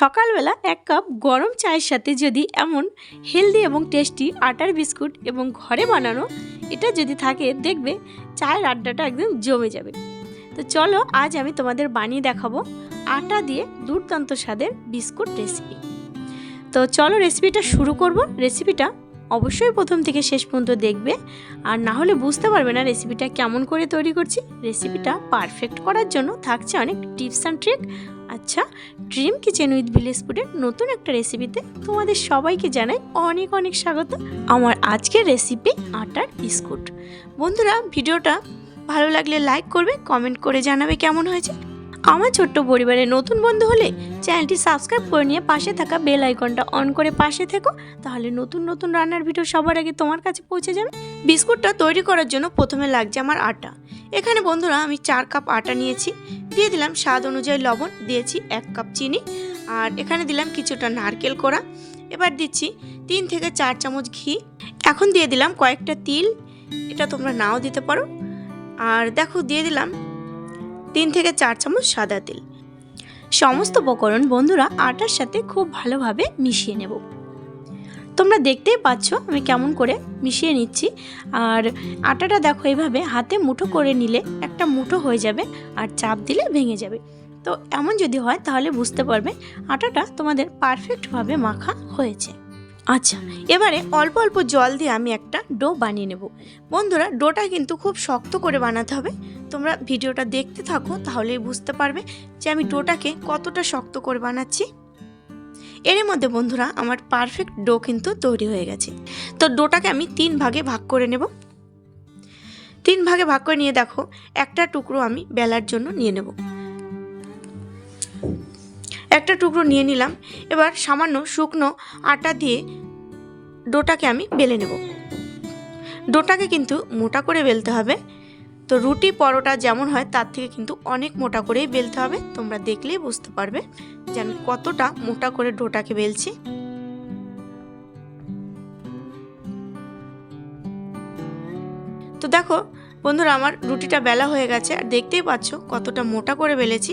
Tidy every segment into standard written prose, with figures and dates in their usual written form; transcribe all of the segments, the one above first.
সকালবেলা এক কাপ গরম চায়ের সাথে যদি এমন হেলদি এবং টেস্টি আটার বিস্কুট এবং ঘরে বানানো এটা যদি থাকে, দেখবে চায়ের আড্ডাটা একদম জমে যাবে। তো চলো আজ আমি তোমাদের বানিয়ে দেখাবো আটা দিয়ে দুর্দান্ত স্বাদের বিস্কুট রেসিপি। তো চলো রেসিপিটা শুরু করব। রেসিপিটা অবশ্যই প্রথম থেকে শেষ পর্যন্ত দেখবে, আর না হলে বুঝতে পারবে না রেসিপিটা কেমন করে তৈরি করছি। রেসিপিটা পারফেক্ট করার জন্য থাকছে অনেক টিপস অ্যান্ড ট্রিক। আচ্ছা, ড্রিম কিচেন উইথ ভিলেজ ফুডের নতুন একটা রেসিপিতে তোমাদের সবাইকে জানাই অনেক অনেক স্বাগত। আমার আজকের রেসিপি আটার বিস্কুট। বন্ধুরা, ভিডিওটা ভালো লাগলে লাইক করবে, কমেন্ট করে জানাবে কেমন হয়েছে। আমার ছোট্ট পরিবারের নতুন বন্ধু হলে চ্যানেলটি সাবস্ক্রাইব করে নিয়ে পাশে থাকা বেল আইকনটা অন করে পাশে থেকো, তাহলে নতুন নতুন রান্নার ভিডিও সবার আগে তোমার কাছে পৌঁছে যাবে। বিস্কুটটা তৈরি করার জন্য প্রথমে লাগছে আমার আটা। এখানে বন্ধুরা আমি 4 কাপ আটা নিয়েছি, দিয়ে দিলাম স্বাদ অনুযায়ী লবণ, দিয়েছি 1 কাপ চিনি, আর এখানে দিলাম কিছুটা নারকেল কোড়া। এবার দিচ্ছি 3 থেকে 4 চামচ ঘি। এখন দিয়ে দিলাম কয়েকটা তিল, এটা তোমরা নাও দিতে পারো। আর দেখো দিয়ে দিলাম 3 থেকে 4 চামচ সাদা তেল। সমস্ত উপকরণ বন্ধুরা আটার সাথে খুব ভালোভাবে মিশিয়ে নেব। তোমরা দেখতেই পাচ্ছ আমি কেমন করে মিশিয়ে নিচ্ছি। আর আটাটা দেখো এইভাবে হাতে মুঠো করে নিলে একটা মুঠো হয়ে যাবে, আর চাপ দিলে ভেঙে যাবে। তো এমন যদি হয় তাহলে বুঝতে পারবে আটাটা তোমাদের পারফেক্টভাবে মাখা হয়েছে। আচ্ছা, এবারে অল্প অল্প জল দিয়ে আমি একটা ডো বানিয়ে নেব। বন্ধুরা, ডোটা কিন্তু খুব শক্ত করে বানাতে হবে। তোমরা ভিডিওটা দেখতে থাকো, তাহলেই বুঝতে পারবে যে আমি ডোটাকে কতটা শক্ত করে বানাচ্ছি। এর মধ্যে বন্ধুরা আমার পারফেক্ট ডো কিন্তু তৈরি হয়ে গেছে। তো ডোটাকে আমি 3 ভাগে ভাগ করে নেব। 3 ভাগে ভাগ করে নিয়ে দেখো একটা টুকরো আমি বেলার জন্য নিয়ে নেব। একটা টুকরো নিয়ে নিলাম। এবার সামান্য শুকনো আটা দিয়ে ডোটাকে আমি বেলে নেব। ডোটাকে কিন্তু মোটা করে বেলতে হবে। তো রুটি পরোটা যেমন হয় তার থেকে কিন্তু অনেক মোটা করেই বেলতে হবে। তোমরা দেখলেই বুঝতে পারবে যে আমি কতটা মোটা করে ডোটাকে বেলছি। তো দেখো বন্ধুরা, আমার রুটিটা বেলা হয়ে গেছে, আর দেখতেই পাচ্ছ কতটা মোটা করে বেলেছি।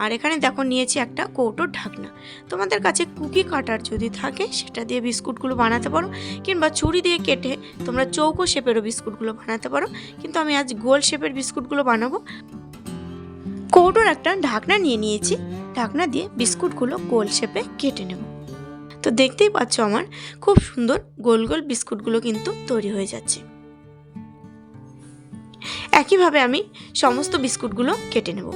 আর এখানে দেখো নিয়েছি একটা কৌটোর ঢাকনা। তোমাদের কাছে কুকি কাটার যদি থাকে সেটা দিয়ে বিস্কুটগুলো বানাতে পারো, কিংবা ছুরি দিয়ে কেটে তোমরা চৌকো শেপেরও বিস্কুটগুলো বানাতে পারো, কিন্তু আমি আজ গোল শেপের বিস্কুটগুলো বানাবো। কৌটোর একটা ঢাকনা নিয়ে নিয়েছি, ঢাকনা দিয়ে বিস্কুটগুলো গোল শেপে কেটে নেব। তো দেখতেই পাচ্ছ আমার খুব সুন্দর গোল গোল বিস্কুটগুলো কিন্তু তৈরি হয়ে যাচ্ছে। একইভাবে আমি সমস্ত বিস্কুটগুলো কেটে নেব।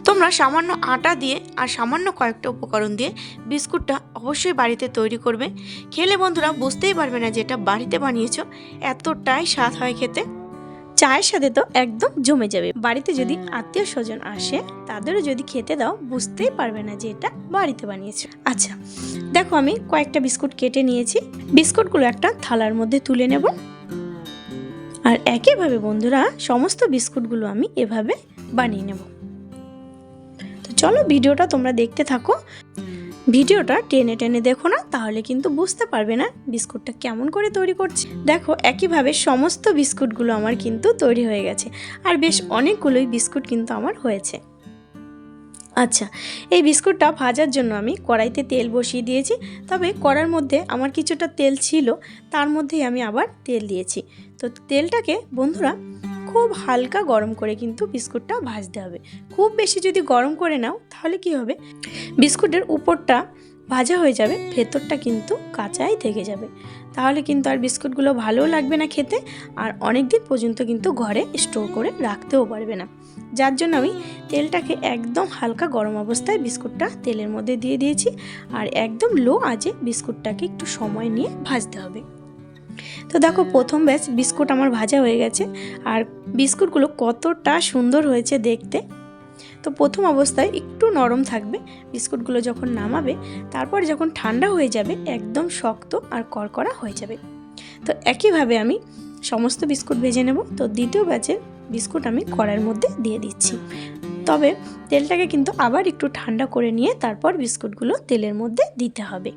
তোমরা সামান্য আটা দিয়ে আর সামান্য কয়েকটা উপকরণ দিয়ে বিস্কুটটা অবশ্যই বাড়িতে তৈরি করবে। খেলে বন্ধুরা বুঝতেই পারবে না যে এটা বাড়িতে বানিয়েছো, এতটাই স্বাদ হয় খেতে। চায়ের সাথে তো একদম জমে যাবে। বাড়িতে যদি আত্মীয় স্বজন আসে তাদেরও যদি খেতে দাও, বুঝতেই পারবে না যে এটা বাড়িতে বানিয়েছো। আচ্ছা, দেখো আমি কয়েকটা বিস্কুট কেটে নিয়েছি। বিস্কুটগুলো একটা থালার মধ্যে তুলে নেব। আর একইভাবে বন্ধুরা সমস্ত বিস্কুটগুলো আমি এভাবে বানিয়ে নেব। তো চলো ভিডিওটা তোমরা দেখতে থাকো। ভিডিওটা টেনে টেনে দেখো না, তাহলে কিন্তু বুঝতে পারবে না বিস্কুটটা কেমন করে তৈরি করছি। দেখো একইভাবে সমস্ত বিস্কুটগুলো আমার কিন্তু তৈরি হয়ে গেছে, আর বেশ অনেকগুলোই বিস্কুট কিন্তু আমার হয়েছে। আচ্ছা, এই বিস্কুটটা ভাজার জন্য আমি কড়াইতে তেল বসিয়ে দিয়েছি। তবে কড়ার মধ্যে আমার কিছুটা তেল ছিল, তার মধ্যেই আমি আবার তেল দিয়েছি। তো তেলটাকে বন্ধুরা খুব হালকা গরম করে কিন্তু বিস্কুটটা ভাজতে হবে। খুব বেশি যদি গরম করে নাও তাহলে কি হবে, বিস্কুটের উপরটা ভাজা হয়ে যাবে, ভেতরটা কিন্তু কাঁচাই থেকে যাবে। তাহলে কিন্তু আর বিস্কুটগুলো ভালোও লাগবে না খেতে, আর অনেক দিন পর্যন্ত কিন্তু ঘরে স্টোর করে রাখতেও পারবে না। যার জন্য আমি তেলটাকে একদম হালকা গরম অবস্থায় বিস্কুটটা তেলের মধ্যে দিয়ে দিয়েছি, আর একদম লো আঁচে বিস্কুটটাকে একটু সময় নিয়ে ভাজতে হবে। তো দেখো প্রথম ব্যাচ বিস্কুট আমার ভাজা হয়ে গেছে, আর বিস্কুটগুলো কতটা সুন্দর হয়েছে দেখতে। তো প্রথম অবস্থায় একটু নরম থাকবে, বিস্কুটগুলো যখন নামাবে তারপর যখন ঠান্ডা হয়ে যাবে একদম শক্ত আর কড়কড়া হয়ে যাবে। তো একইভাবে আমি সমস্ত বিস্কুট ভেজে নেব। তো দ্বিতীয় ব্যাচের বিস্কুট আমি কড়াইয়ের মধ্যে দিয়ে দিচ্ছি। তবে তেলটাকে কিন্তু আবার একটু ঠান্ডা করে নিয়ে তারপর বিস্কুটগুলো তেলের মধ্যে দিতে হবে।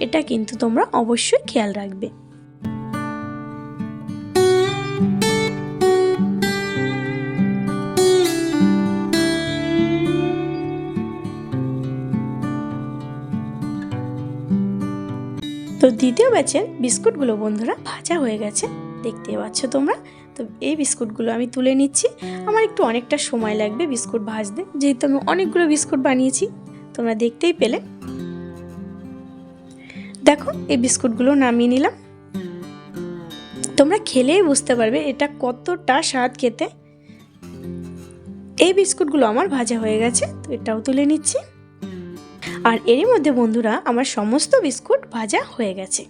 এটা কিন্তু তোমরা অবশ্যই খেয়াল রাখবে। তো দ্বিতীয় ব্যাচের বিস্কুটগুলো বন্ধুরা ভাজা হয়ে গেছে, দেখতে পাচ্ছ তোমরা। তো এই বিস্কুটগুলো আমি তুলে নিচ্ছি। আমার একটু অনেকটা সময় লাগবে বিস্কুট ভাজতে, যেহেতু আমি অনেকগুলো বিস্কুট বানিয়েছি, তোমরা দেখতেই পেলে। দেখো এই বিস্কুটগুলো নামিয়ে নিলাম। তোমরা খেলেই বুঝতে পারবে এটা কতটা স্বাদ খেতে। এই বিস্কুটগুলো আমার ভাজা হয়ে গেছে, তো এটাও তুলে নিচ্ছি। আর এরই মধ্যে বন্ধুরা আমার সমস্ত বিস্কুট ভাজা হয়ে গেছে।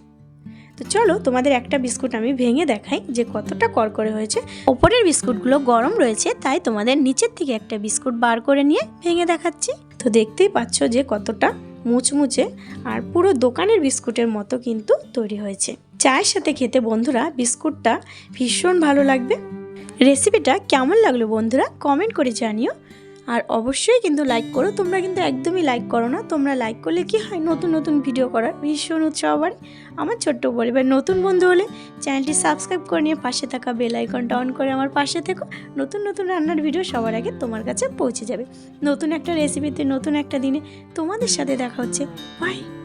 তো চলো তোমাদের একটা বিস্কুট আমি ভেঙে দেখাই যে কতটা করকরে হয়েছে। ওপরের বিস্কুটগুলো গরম রয়েছে, তাই তোমাদের নিচের থেকে একটা বিস্কুট বার করে নিয়ে ভেঙে দেখাচ্ছি। তো দেখতেই পাচ্ছ যে কতটা মুচমুচে আর পুরো দোকানের বিস্কুটের মতো কিন্তু তৈরি হয়েছে। চায়ের সাথে খেতে বন্ধুরা বিস্কুটটা ভীষণ ভালো লাগবে। রেসিপিটা কেমন লাগলো বন্ধুরা কমেন্ট করে জানিও। আর অবশ্যই কিন্তু লাইক করো। তোমরা কিন্তু একদমই লাইক করো না। তোমরা লাইক করলে কি হয়, নতুন নতুন ভিডিও করার ভীষণ উৎসাহ বাড়ে। আমার ছোট্ট পরিবার নতুন বন্ধু হলে চ্যানেলটি সাবস্ক্রাইব করে নিয়ে পাশে থাকা বেল আইকনটা অন করে আমার পাশে থেকো। নতুন নতুন রান্নার ভিডিও সবার আগে তোমার কাছে পৌঁছে যাবে। নতুন একটা রেসিপিতে নতুন একটা দিনে তোমাদের সাথে দেখা হচ্ছে। বাই।